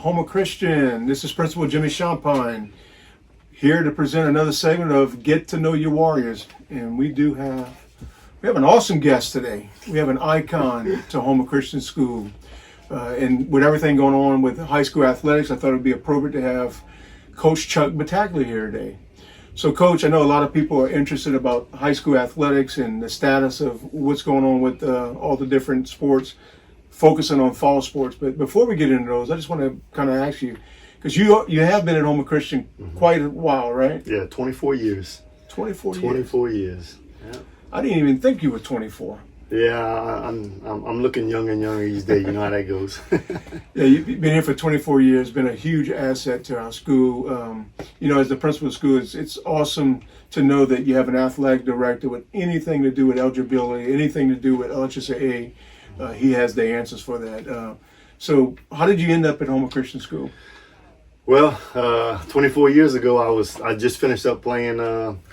Homer Christian. This is Principal Jimmy Champagne here to present another segment of Get to Know Your Warriors. And we have an awesome guest today. We have an icon to Homer Christian School. And with everything going on with high school athletics, I thought it would be appropriate to have Coach Chuck Battaglia here today. So, Coach, I know a lot of people are interested about high school athletics and the status of what's going on with all the different sports, focusing on fall sports. But before we get into those, I just want to kind of ask you, because you have been at Homer Christian quite a while, right? Yeah, 24 years. 24 years. Yeah. I didn't even think you were 24. Yeah, I'm looking younger and younger each day. You know how that goes. Yeah, you've been here for 24 years, been a huge asset to our school. As the principal of the school, it's awesome to know that you have an athletic director with anything to do with eligibility, anything to do with LHSAA. He has the answers for that. So how did you end up at Homer Christian School? Well, 24 years ago, I just finished up playing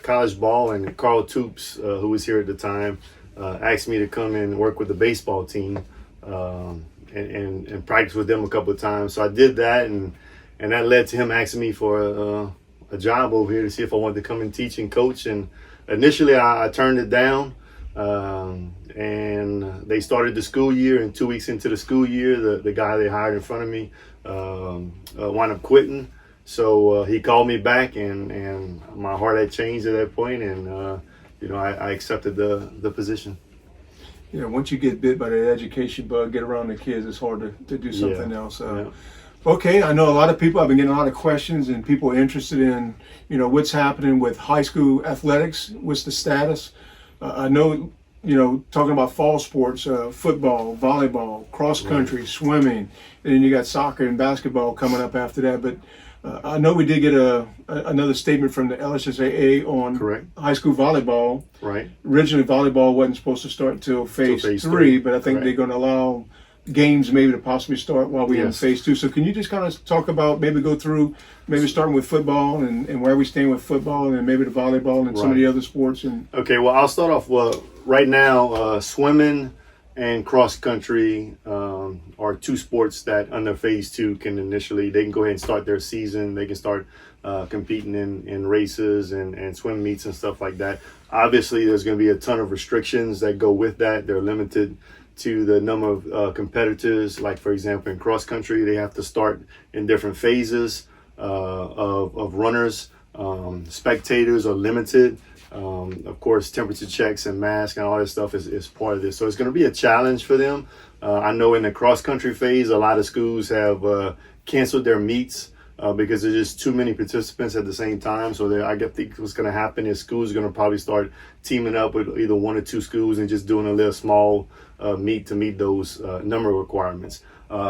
college ball, and Carl Toops, who was here at the time, asked me to come and work with the baseball team and practice with them a couple of times. So I did that, and that led to him asking me for a job over here to see if I wanted to come and teach and coach. And initially, I turned it down. And they started the school year, and 2 weeks into the school year, the guy they hired in front of me wound up quitting. So he called me back, and my heart had changed at that point, and I accepted the position. Once you get bit by that education bug, get around the kids, it's hard to do something else. Yeah. Okay, I know a lot of people, I've been getting a lot of questions, and people are interested in, what's happening with high school athletics, what's the status. I know, talking about fall sports, football, volleyball, cross country, swimming, and then you got soccer and basketball coming up after that. But I know we did get another statement from the LHSAA on Correct. High school volleyball. Right. Originally, volleyball wasn't supposed to start until phase three, but I think Correct. they're going to allow games maybe to possibly start while we're in phase 2. So can you just kind of talk about, maybe go through, maybe starting with football and where we stand with football, and then maybe the volleyball and some of the other sports? Okay, well, I'll start off. Well, right now, swimming and cross country are two sports that under phase 2 they can go ahead and start their season. They can start competing in races and swim meets and stuff like that. Obviously, there's going to be a ton of restrictions that go with that. They're limited to the number of competitors. Like, for example, in cross country, they have to start in different phases of runners. Spectators are limited. Of course, temperature checks and masks and all that stuff is part of this. So it's going to be a challenge for them. I know in the cross country phase, a lot of schools have canceled their meets because there's just too many participants at the same time. So I think what's going to happen is schools are going to probably start teaming up with either one or two schools and just doing a little small meet to meet those number requirements.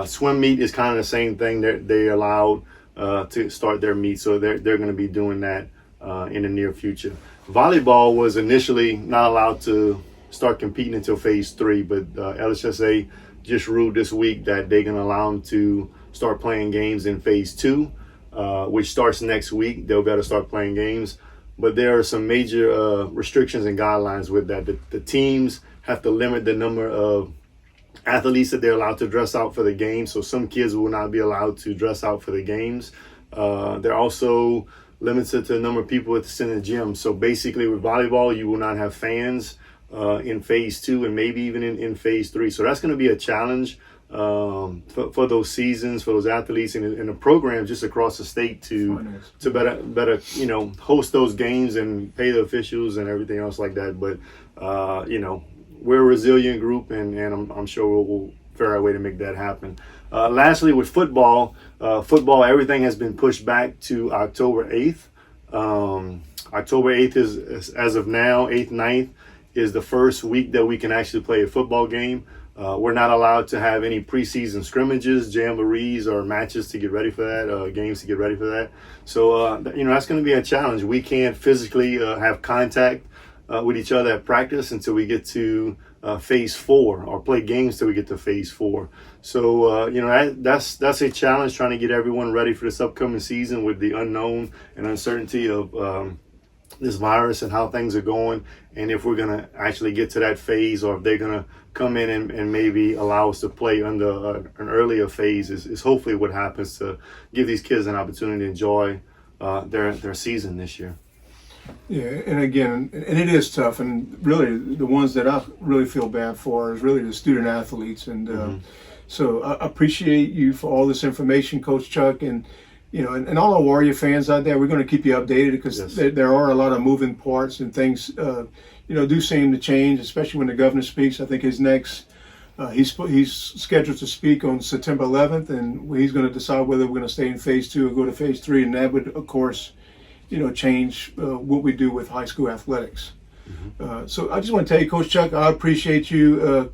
Swim meet is kind of the same thing. They allowed to start their meet, so they're going to be doing that in the near future. Volleyball was initially not allowed to start competing until phase 3, but LHSA just ruled this week that they're going to allow them to start playing games in phase 2, which starts next week. They'll be able to start playing games, but there are some major restrictions and guidelines with that. The teams have to limit the number of athletes that they're allowed to dress out for the games, so some kids will not be allowed to dress out for the games. They're also limited to the number of people that's in the gym. So basically with volleyball, you will not have fans in phase 2 and maybe even in phase 3. So that's going to be a challenge for those seasons, for those athletes and the program just across the state to better host those games and pay the officials and everything else like that. But we're a resilient group, and I'm sure we'll figure out a way to make that happen. Lastly, with football, everything has been pushed back to October 8th. October 8th is as of now, 8th, 9th, is the first week that we can actually play a football game. We're not allowed to have any preseason scrimmages, jamborees, or matches to get ready for that, games to get ready for that. So, that's going to be a challenge. We can't physically have contact with each other at practice until we get to phase 4, or play games till we get to phase 4. So, that's a challenge, trying to get everyone ready for this upcoming season with the unknown and uncertainty of this virus and how things are going, and if we're gonna actually get to that phase, or if they're gonna come in and maybe allow us to play under an earlier phase, is hopefully what happens to give these kids an opportunity to enjoy their season this year. Yeah, and again, and it is tough, and really the ones that I really feel bad for is really the student athletes, and so I appreciate you for all this information, Coach Chuck, and and all our Warrior fans out there. We're going to keep you updated because Yes. there are a lot of moving parts and things, do seem to change, especially when the governor speaks. I think his next, he's scheduled to speak on September 11th, and he's going to decide whether we're going to stay in phase 2 or go to phase 3, and that would, of course, change what we do with high school athletics. So I just want to tell you, Coach Chuck, I appreciate you,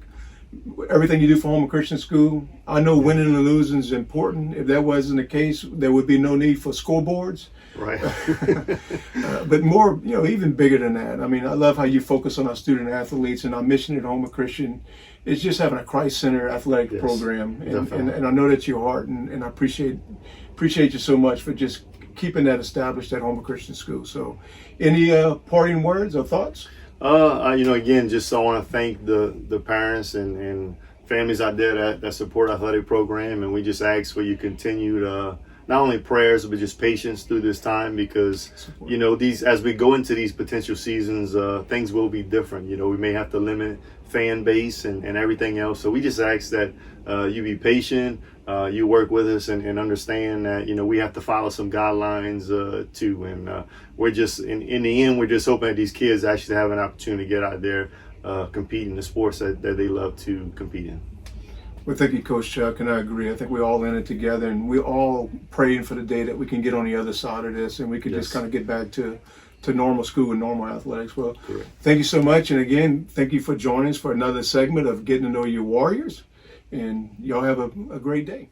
everything you do for Homer Christian School. I know winning and losing is important. If that wasn't the case, there would be no need for scoreboards. Right. But more, even bigger than that. I mean, I love how you focus on our student athletes, and our mission at Homer Christian is just having a Christ-centered athletic Yes, program. And definitely. I know that's your heart, and I appreciate you so much for just keeping that established at Homer Christian School. So any parting words or thoughts? Again, just I want to thank the parents and families out there that support our athletic program, and we just ask for you continued not only prayers but just patience through this time, because these, as we go into these potential seasons, things will be different. We may have to limit fan base and everything else. So we just ask that you be patient, you work with us, and understand that we have to follow some guidelines too. And we're just in the end, we're just hoping that these kids actually have an opportunity to get out there, compete in the sports that they love to compete in. Well, thank you, Coach Chuck, and I agree. I think we're all in it together, and we're all praying for the day that we can get on the other side of this, and we can just kind of get back to normal school and normal athletics. Well, Correct. Thank you so much, and again, thank you for joining us for another segment of Getting to Know Your Warriors, and y'all have a great day.